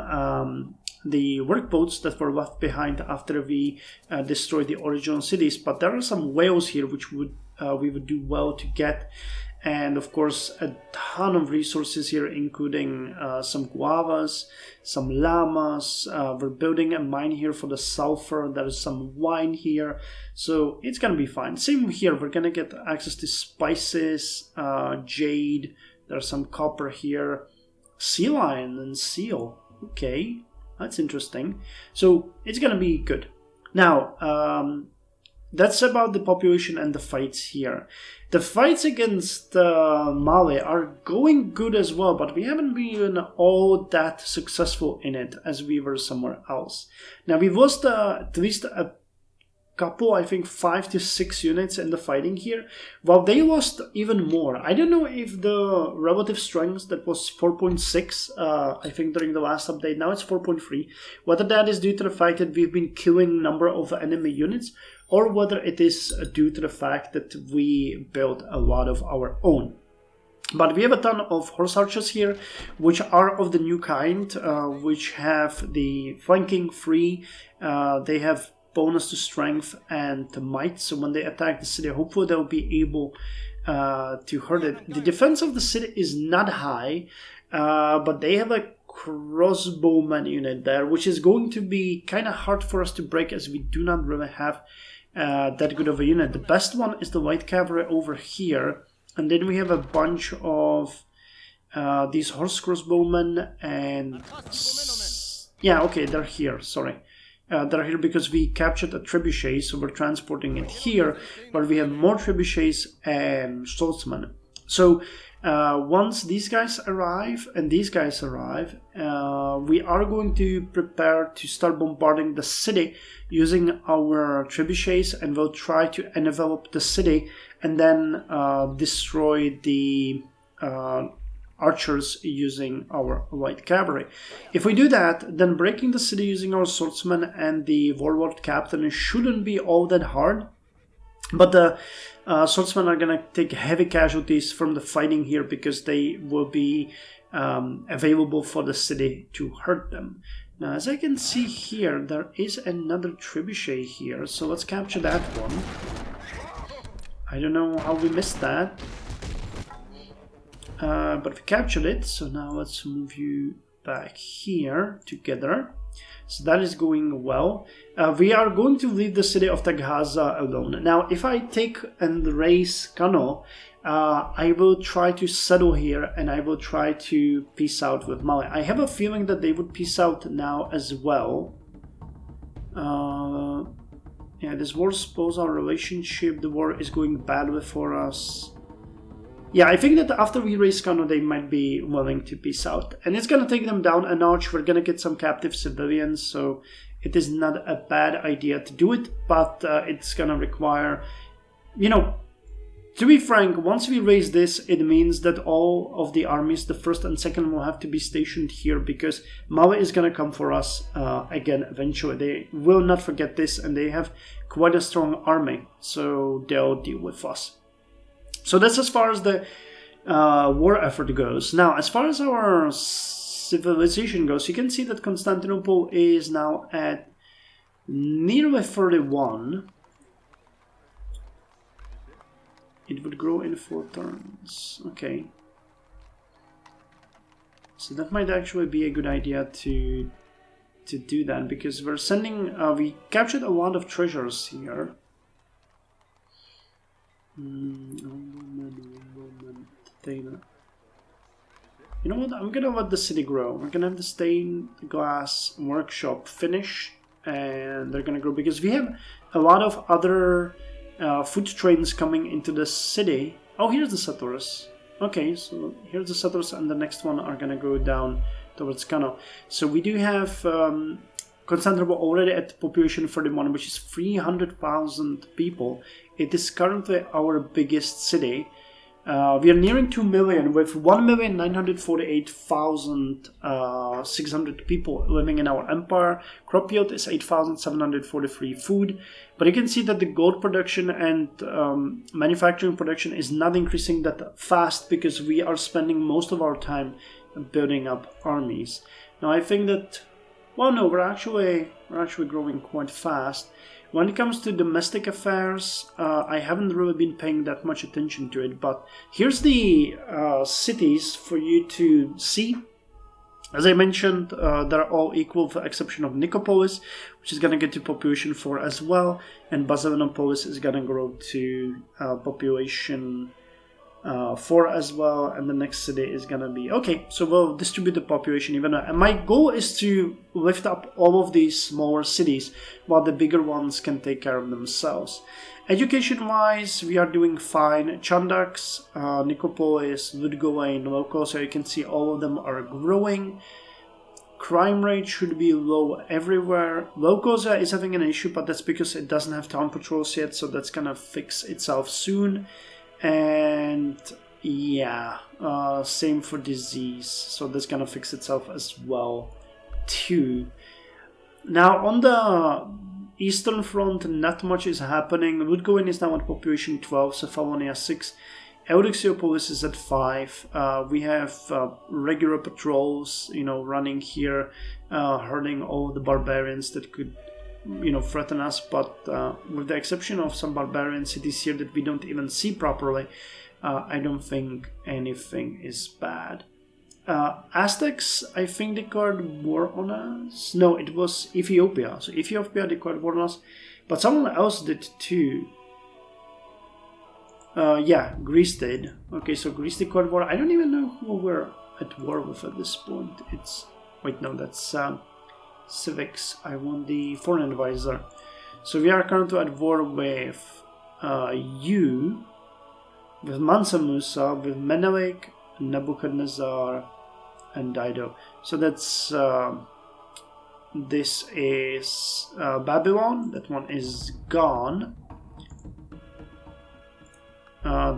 the workboats that were left behind after we destroyed the original cities, but there are some whales here which we would do well to get, and of course a ton of resources here, including some guavas, some llamas. We're building a mine here for the sulfur. There's some wine here, so it's gonna be fine. Same here, we're gonna get access to spices, jade. There's some copper here, sea lion and seal. Okay, that's interesting. So it's gonna be good. Now that's about the population and the fights here. The fights against Mali are going good as well, but we haven't been all that successful in it as we were somewhere else. Now we've lost at least a couple, I think 5 to 6 units in the fighting here, while they lost even more. I don't know if the relative strength that was 4.6, I think during the last update, now it's 4.3, whether that is due to the fact that we've been killing number of enemy units, or whether it is due to the fact that we built a lot of our own. But we have a ton of horse archers here, which are of the new kind, which have the flanking free. They have bonus to strength and to might, so when they attack the city, hopefully they'll be able to hurt it. The defense of the city is not high, but they have a crossbowman unit there, which is going to be kind of hard for us to break, as we do not really have that good of a unit. The best one is the light cavalry over here, and then we have a bunch of these horse crossbowmen, and yeah, okay, they're here, sorry. They're here because we captured a trebuchet, so we're transporting it here, but we have more trebuchets and swordsmen. So once these guys arrive and these guys arrive, we are going to prepare to start bombarding the city using our trebuchets, and we'll try to envelop the city and then destroy the archers using our light cavalry. If we do that, then breaking the city using our swordsmen and the warlord captain shouldn't be all that hard. But the swordsmen are going to take heavy casualties from the fighting here, because they will be available for the city to hurt them. Now, as I can see here, there is another trebuchet here, so let's capture that one. I don't know how we missed that. But we captured it, so now let's move you back here together. So that is going well. We are going to leave the city of Taghaza alone. Now, if I take and raise Kano, I will try to settle here, and I will try to peace out with Mali. I have a feeling that they would peace out now as well. Yeah, this war spoils our relationship. The war is going badly for us. Yeah, I think that after we raise Kano, they might be willing to peace out. And it's going to take them down a notch. We're going to get some captive civilians, so it is not a bad idea to do it. But it's going to require, you know, to be frank, once we raise this, it means that all of the armies, the first and second, will have to be stationed here, because Maui is going to come for us again eventually. They will not forget this, and they have quite a strong army, so they'll deal with us. So that's as far as the war effort goes. Now, as far as our civilization goes, you can see that Constantinople is now at nearly 31. It would grow in 4 turns. Okay. So that might actually be a good idea to do that, because we're sending... we captured a lot of treasures here. You know what? I'm gonna let the city grow. We're gonna have the stained glass workshop finished, and they're gonna grow, because we have a lot of other food trains coming into the city. Oh, here's the settlers. Okay, so here's the settlers, and the next one are gonna go down towards Kano. So we do have Constantinople already at population 31, which is 300,000 people. It is currently our biggest city. We are nearing 2 million, with 1,948,600 people living in our empire. Crop yield is 8,743 food. But you can see that the gold production and manufacturing production is not increasing that fast, because we are spending most of our time building up armies. Now, I think that, well, no, we're actually growing quite fast. When it comes to domestic affairs, I haven't really been paying that much attention to it, but here's the cities for you to see. As I mentioned, they're all equal with the exception of Nicopolis, which is going to get to population 4 as well, and Bazilanopolis is going to grow to population 4 as well, and the next city is gonna be... Okay, so we'll distribute the population even. And my goal is to lift up all of these smaller cities, while the bigger ones can take care of themselves. Education-wise, we are doing fine. Chandax, Nicopolis, Ludgova, Loco, so you can see all of them are growing. Crime rate should be low everywhere. Lokoza is having an issue, but that's because it doesn't have town patrols yet, so that's gonna fix itself soon. And yeah, same for disease, so that's gonna fix itself as well too. Now on the eastern front, not much is happening. Ludgowin is now at population 12, Cephalonia 6, Eudixiopolis is at 5. We have regular patrols, running here, hurting all the barbarians that could threaten us, but with the exception of some barbarian cities here that we don't even see properly, I don't think anything is bad. Aztecs, I think, declared war on us. No, it was Ethiopia. So Ethiopia declared war on us, but someone else did too. Yeah, Greece did. Okay, so Greece declared war. I don't even know who we're at war with at this point. Wait, no, that's civics. I want the foreign advisor. So we are currently at war with you, with Mansa Musa, with Menelik, Nebuchadnezzar, and Dido. So that's this is Babylon. That one is gone.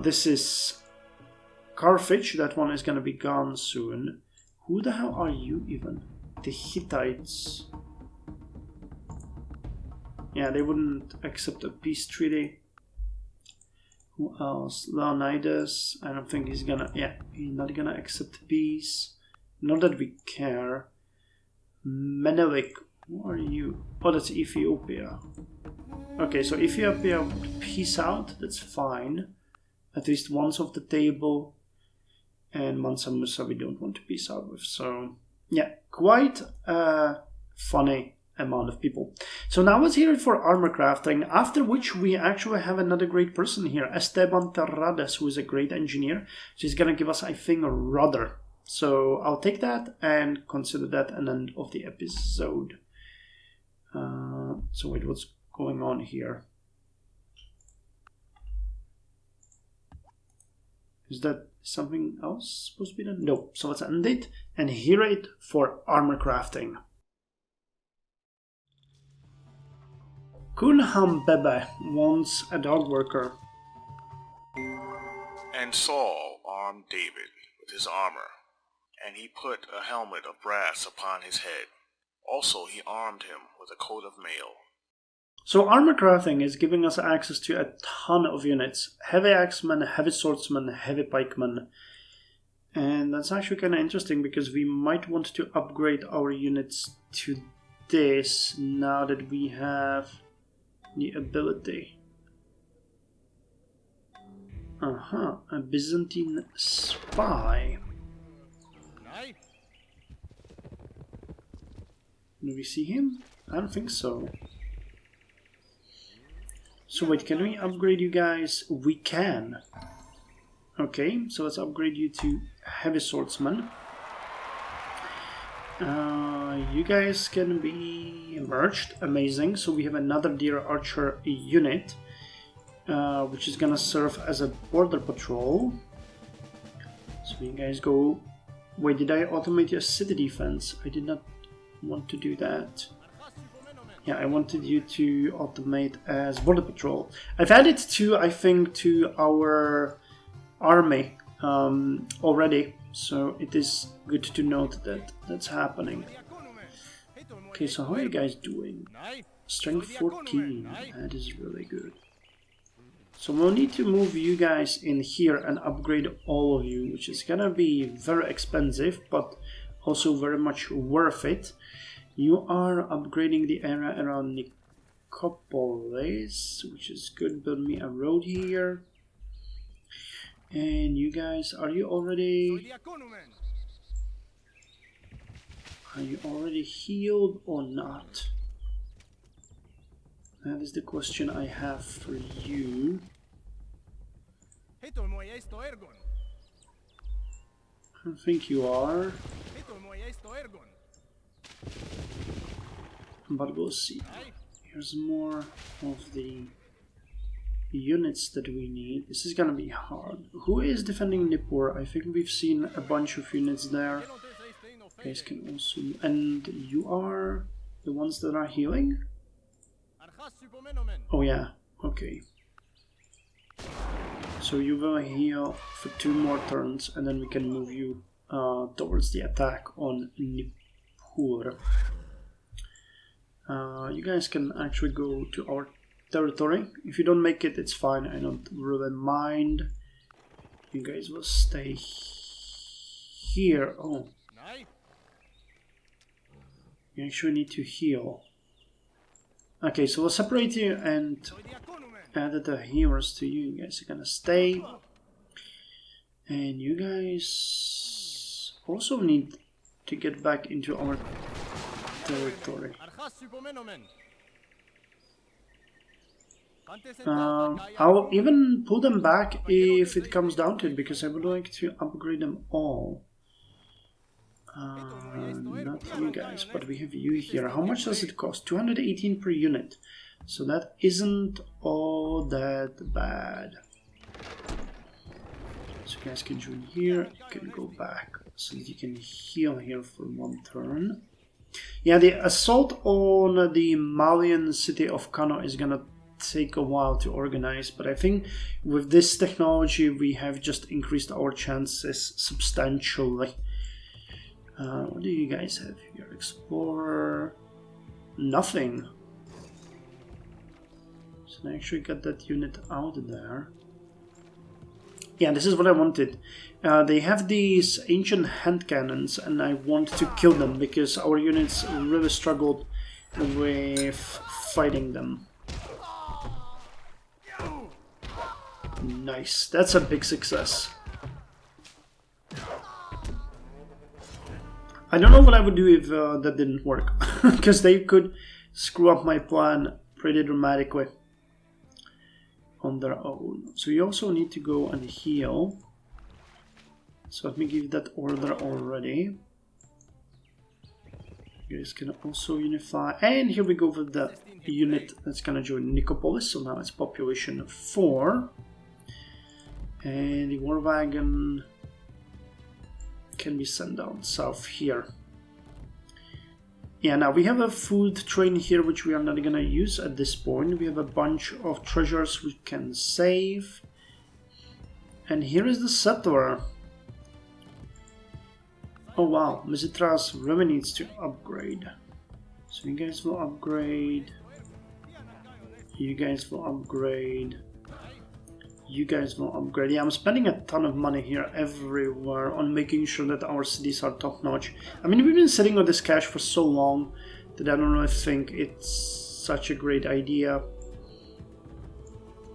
This is Carthage. That one is gonna be gone soon. Who the hell are you even? The Hittites. Yeah, they wouldn't accept a peace treaty. Who else? Leonidas. I don't think he's gonna. Yeah, he's not gonna accept peace. Not that we care. Menelik. Who are you? Oh, that's Ethiopia. Okay, so Ethiopia would peace out. That's fine. At least one's off the table. And Mansa Musa we don't want to peace out with. So, yeah, quite a funny amount of people. So now let's hear it for armor crafting, after which we actually have another great person here, Esteban Terrades, who is a great engineer. So he's gonna give us, I think, a Rudder. So I'll take that and consider that an end of the episode. So wait, what's going on here? Is that something else supposed to be done? No. So let's end it and hear it for armor crafting. Kunham Bebe wants a dog worker. And Saul armed David with his armor, and he put a helmet of brass upon his head. Also he armed him with a coat of mail. So armor crafting is giving us access to a ton of units. Heavy axemen, heavy swordsmen, heavy pikemen. And that's actually kind of interesting because we might want to upgrade our units to this now that we have the ability. A Byzantine spy. Do we see him? I don't think so. So wait, can we upgrade you guys? We can. Okay, so let's upgrade you to heavy swordsman. You guys can be merged. Amazing. So we have another deer archer unit, which is gonna serve as a border patrol. So you guys go. Wait, did I automate your city defense? I did not want to do that. Yeah, I wanted you to automate as border patrol. I've added two, I think, to our army already, so it is good to note that that's happening. Okay, so how are you guys doing? Strength 14, that is really good. So we'll need to move you guys in here and upgrade all of you, which is gonna be very expensive, but also very much worth it. You are upgrading the area around Nicopolis, which is good. Build me a road here. And you guys, are you already healed or not? That is the question I have for you. I don't think you are. But we'll see. Here's more of the units that we need. This is gonna be hard. Who is defending Nippur? I think we've seen a bunch of units there. You guys can also... And you are the ones that are healing? Oh yeah, okay. So you will heal for 2 more turns and then we can move you towards the attack on Nippur. You guys can actually go to our territory. If you don't make it, it's fine. I don't really mind. You guys will stay here. Oh. You actually need to heal. Okay, so we'll separate you and add the heroes to you. You guys are gonna stay. And you guys also need to get back into our territory. I'll even pull them back if it comes down to it, because I would like to upgrade them all. Not you guys, but we have you here. How much does it cost? 218 per unit. So that isn't all that bad. So you guys can join here. You can go back so that you can heal here for 1 turn. Yeah, the assault on the Malian city of Kano is gonna take a while to organize, but I think with this technology we have just increased our chances substantially. What do you guys have here? Explorer. Nothing. So I actually got that unit out there. Yeah, this is what I wanted. They have these ancient hand cannons, and I want to kill them because our units really struggled with fighting them. Nice, that's a big success. I don't know what I would do if that didn't work, because they could screw up my plan pretty dramatically on their own. So you also need to go and heal. So let me give that order already. You guys can also unify. And here we go with the unit that's gonna join Nicopolis. So now it's population 4. And the war wagon can be sent down south here. Yeah, now we have a food train here which we are not gonna use at this point. We have a bunch of treasures we can save. And here is the settler. Oh wow, Misitras really needs to upgrade. So you guys will upgrade. You guys will upgrade. You guys will upgrade. Yeah, I'm spending a ton of money here everywhere on making sure that our cities are top notch. I mean, we've been sitting on this cash for so long that I don't really think it's such a great idea.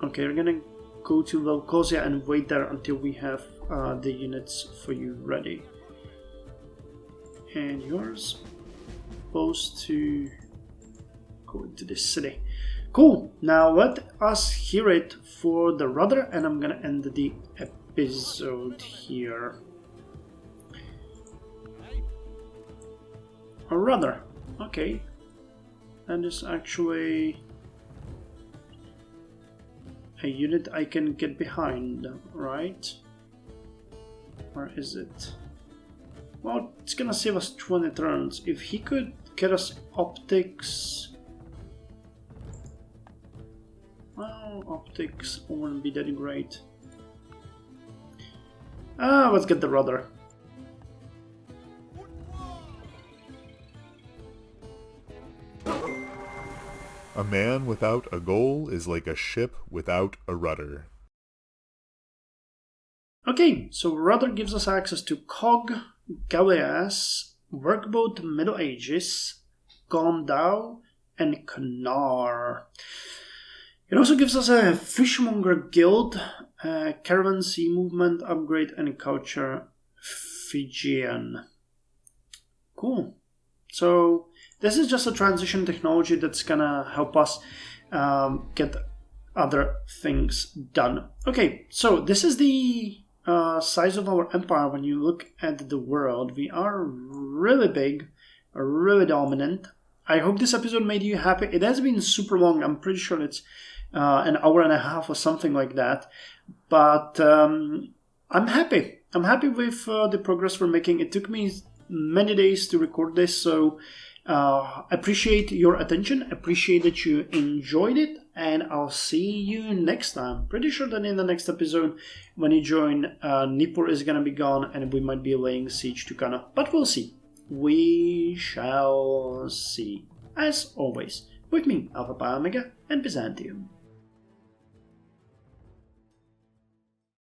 Okay, we're gonna go to Velkozia and wait there until we have the units for you ready. And you're supposed to go into this city. Cool, now let us hear it for the Rudder, and I'm gonna end the episode here. A Rudder, okay. And it's actually a unit I can get behind, right? Or is it? Well, it's gonna save us 20 turns. If he could get us optics... Well, optics wouldn't be that great. Let's get the Rudder. A man without a goal is like a ship without a rudder. Okay, so Rudder gives us access to Cog, Galeas, Workboat Middle Ages, Gondau, and Knar. It also gives us a Fishmonger Guild, Caravan Sea Movement Upgrade, and a Culture Fijian. Cool. So this is just a transition technology that's gonna help us get other things done. Okay, so this is the size of our empire. When you look at the world, we are really big, really dominant. I hope this episode made you happy. It has been super long. I'm pretty sure it's an hour and a half or something like that. But I'm happy. I'm happy with the progress we're making. It took me many days to record this, so appreciate your attention. Appreciate that you enjoyed it, and I'll see you next time. Pretty sure that in the next episode, when you join, Nippur is gonna be gone, and we might be laying siege to Kano. But we'll see. We shall see. As always, with me, Alpha Pi Omega and Byzantium.